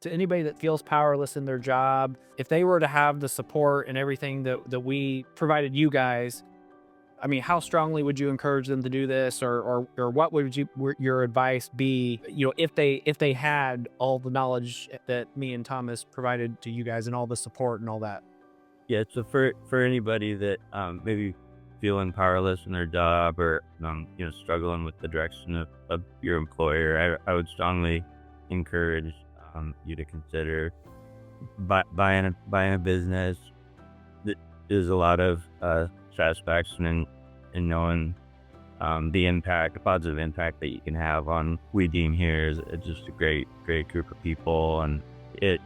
to anybody that feels powerless in their job, if they were to have the support and everything that we provided you guys, I mean, how strongly would you encourage them to do this, or what would your advice be? If they had all the knowledge that me and Thomas provided to you guys and all the support and all that. Yeah, so for anybody that maybe feeling powerless in their job or struggling with the direction of your employer, I would strongly encourage you to consider buying a business. There's a lot of satisfaction in knowing the positive impact that you can have on We Deem here is just a great group of people, and it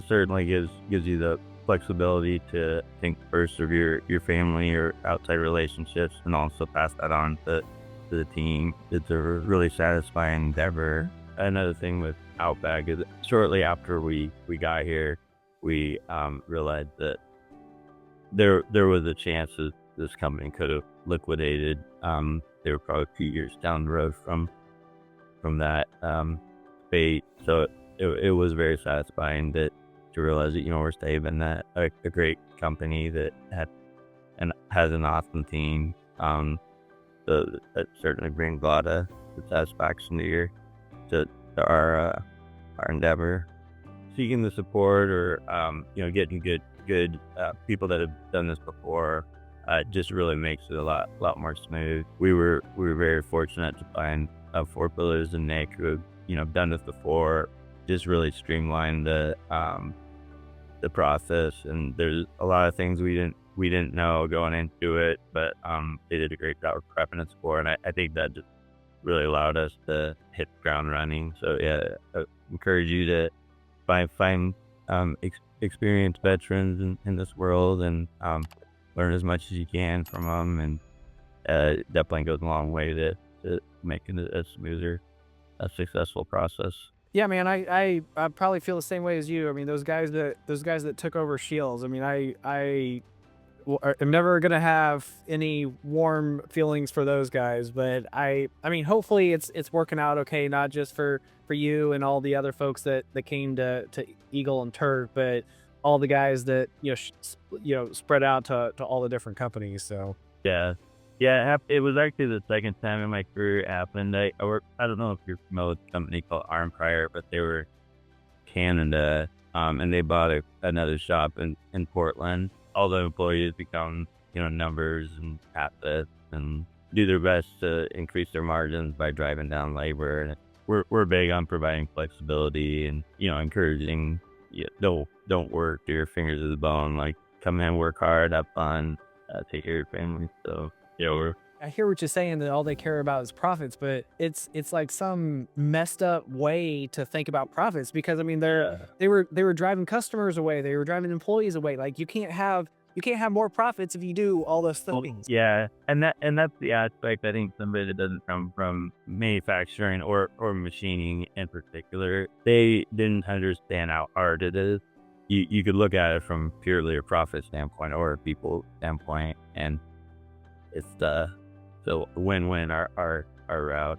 certainly gives you the flexibility to think first of your family or outside relationships and also pass that on to the team. It's a really satisfying endeavor. Another thing with Outback is shortly after we got here, we realized that there was a chance that this company could have liquidated. They were probably a few years down the road from that fate. So it was very satisfying to realize that we're saving that a great company that has an awesome team. So that certainly brings a lot of satisfaction to our endeavor. Seeking the support or getting good people that have done this before just really makes it a lot more smooth. We were very fortunate to find 4 Pillars and Nick who have done this before. Just really streamlined the process, and there's a lot of things we didn't know going into it, but they did a great job of prepping us for, and I think that just really allowed us to hit the ground running. So yeah, I encourage you to find experienced veterans in this world and learn as much as you can from them, and definitely goes a long way to making it a smoother, successful process. Yeah, man, I probably feel the same way as you. I mean, those guys that took over Shields. I mean, I'm never gonna have any warm feelings for those guys, but I mean, hopefully it's working out okay, not just for you and all the other folks that came to Eagle and Turf, but all the guys that spread out to all the different companies. So Yeah. Yeah, it was actually the second time in my career it happened. I don't know if you're familiar with a company called Arm Prior, but they were Canada, and they bought another shop in Portland. All the employees become, numbers and assets and do their best to increase their margins by driving down labor. And we're big on providing flexibility and, encouraging, don't work, do your fingers to the bone, like come in, work hard, have fun, take care of your family. So, I hear what you're saying, that all they care about is profits, but it's like some messed up way to think about profits, because I mean they were driving customers away, they were driving employees away. Like you can't have more profits if you do all those things. yeah, and that's the aspect. I think somebody that doesn't come from manufacturing or machining in particular, they didn't understand how hard it is. You could look at it from purely a profit standpoint or a people standpoint, and it's so win-win our route.